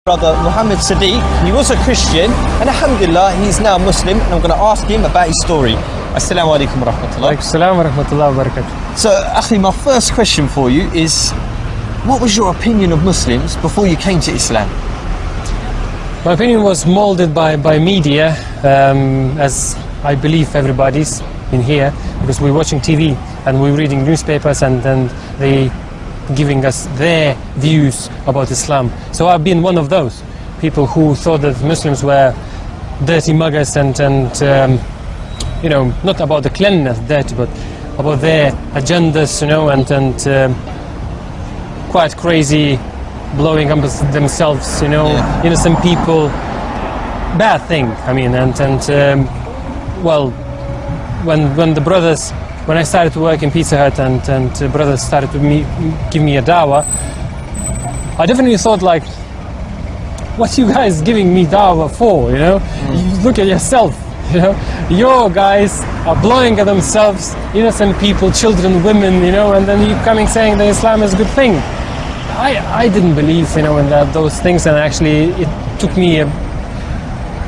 Brother Muhammad Sadiq, he was a Christian and alhamdulillah he's now Muslim, and I'm going to ask him about his story. Assalamu alaikum wa rahmatullah. Assalamu wa rahmatullahi wa barakatuh. So Akhi, my first question for you is, what was your opinion of Muslims before you came to Islam? My opinion was molded by media, as I believe everybody's in here, because we're watching TV and we're reading newspapers and they giving us their views about Islam. So I've been one of those people who thought that Muslims were dirty muggers and you know, not about the cleanliness, dirty, but about their agendas, you know, and quite crazy, blowing up themselves, you know, innocent people. Bad thing, I mean, well, when the brothers, when I started to work in Pizza Hut and brothers started to give me a dawah, I definitely thought, like, what you guys giving me dawah for, you know? You look at yourself, you know? Your guys are blowing at themselves, innocent people, children, women, you know, and then you coming saying that Islam is a good thing. I didn't believe, you know, in those things, and actually it took me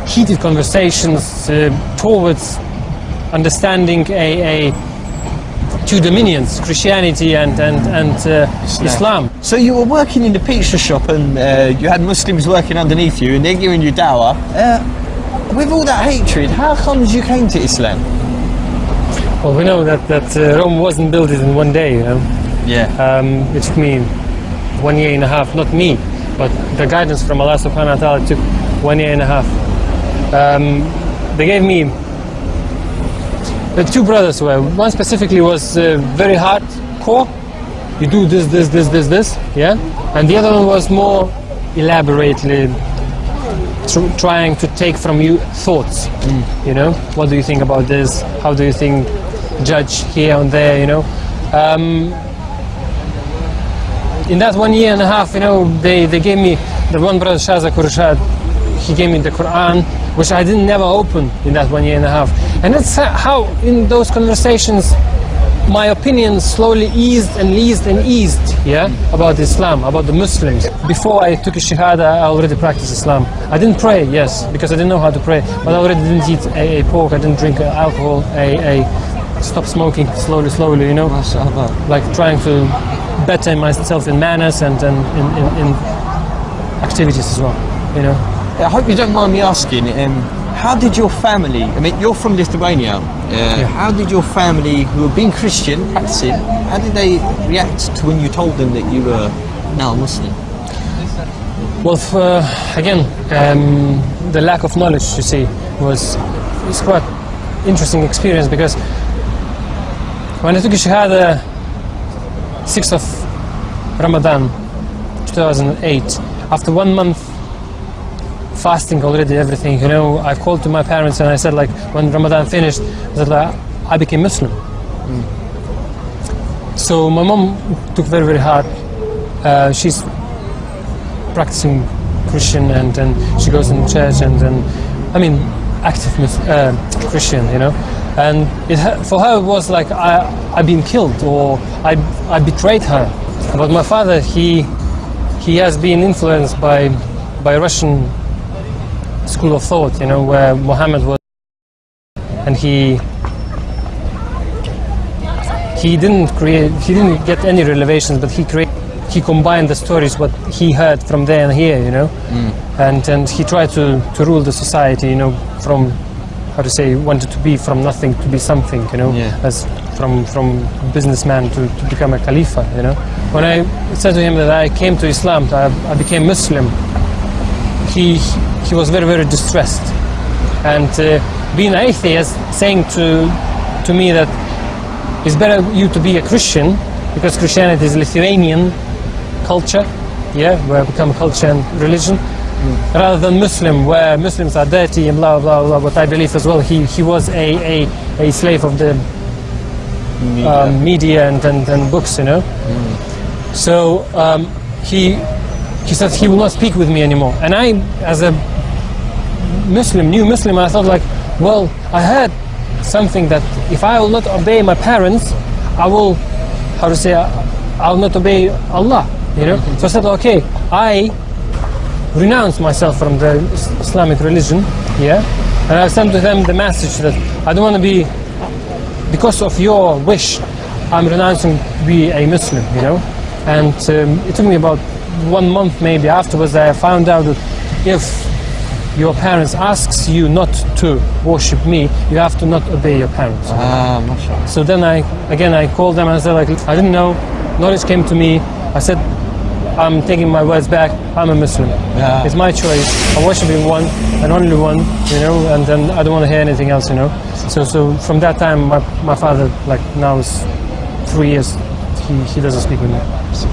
heated conversations towards understanding two dominions, Christianity and Islam. So you were working in the pizza shop and you had Muslims working underneath you and they're giving you dawah. With all that hatred, how comes you came to Islam? Well, we know that Rome wasn't built in one day, you know. Yeah. It took me 1 year and a half, not me, but the guidance from Allah subhanahu wa ta'ala took 1 year and a half. They gave me the two brothers were, one specifically was very hardcore, you do this, yeah, and the other one was more elaborately trying to take from you thoughts, you know, what do you think about this, how do you think, judge here and there, you know. In that 1 year and a half, you know, they gave me, the one brother Shazak Urshad, he gave me the Quran, which I didn't never open in that 1 year and a half. And that's how, in those conversations, my opinion slowly eased, yeah, about Islam, about the Muslims. Before I took a Shahada, I already practiced Islam. I didn't pray, yes, because I didn't know how to pray, but I already didn't eat a pork, I didn't drink alcohol, I stopped smoking slowly, you know, like trying to better myself in manners and in activities as well, you know. I hope you don't mind me asking, how did your family, I mean, you're from Lithuania, how did your family, who have been Christian, practicing, how did they react to when you told them that you were now Muslim? Well, again, the lack of knowledge, you see, it's quite interesting experience, because when I took a Shahada 6th of Ramadan 2008, after 1 month fasting already, everything, you know, I called to my parents and I said, like, when Ramadan finished, I said, like, I became Muslim. So my mom took very hard. She's practicing Christian and she goes in church and I mean, active Christian, you know. And for her it was like I've been killed, or I betrayed her. But my father, he has been influenced by Russian school of thought, you know, where Muhammad was, and he didn't get any revelations, but he combined the stories what he heard from there and here, you know, and he tried to rule the society, you know, from, how to say, wanted to be from nothing to be something, you know, as from businessman to become a Khalifa, you know. When I said to him that I came to Islam, I became Muslim, he was very distressed, and being an atheist, saying to me that it's better you to be a Christian, because Christianity is Lithuanian culture, yeah, where it become culture and religion, rather than Muslim, where Muslims are dirty and blah blah blah. What I believe as well, he was a slave of the media and books, you know. So he said he will not speak with me anymore, and I, as a new Muslim, I thought, like, well, I heard something that if I will not obey my parents, I will, how to say, I will not obey Allah, you know. So I said, okay, I renounce myself from the Islamic religion, yeah, and I sent to them the message that I don't want to be, because of your wish, I'm renouncing to be a Muslim, you know. And it took me about 1 month maybe afterwards that I found out that if your parents asks you not to worship me, you have to not obey your parents. mashallah. So then I called them and I said, like, I didn't know, knowledge came to me. I said, I'm taking my words back, I'm a Muslim. Yeah. It's my choice. I'm worshiping one and only one, you know, and then I don't want to hear anything else, you know. So from that time, my father, like, now is 3 years, he doesn't speak with me.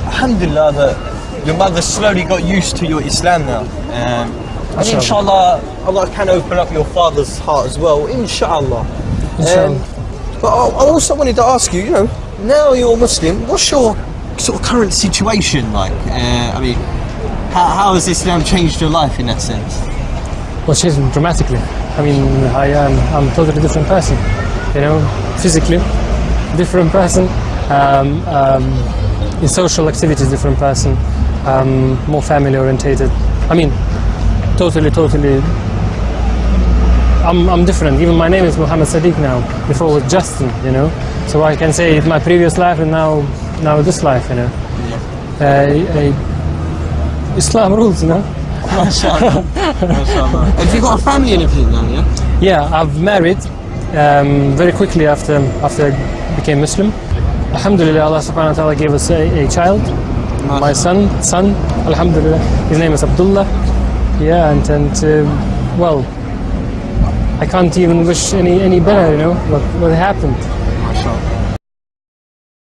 Alhamdulillah that your mother slowly got used to your Islam now. And inshallah, Allah can open up your father's heart as well, inshallah. Inshallah. But I also wanted to ask you, you know, now you're Muslim, what's your sort of current situation like? I mean, how has Islam changed your life in that sense? Well, changed dramatically. I mean, I'm a totally different person, you know, physically, different person, in social activities, different person, more family orientated. I mean, totally, I'm different. Even my name is Muhammad Sadiq now. Before it was Justin, you know. So I can say it's my previous life and now this life, you know. Islam rules, you know. MashaAllah. MashaAllah. Have you got a family and everything now, yeah? Yeah, I've married very quickly after I became Muslim. Alhamdulillah, Allah subhanahu wa ta'ala gave us a child, my son, Alhamdulillah. His name is Abdullah. Yeah, and I can't even wish any better, you know, what happened. MashaAllah.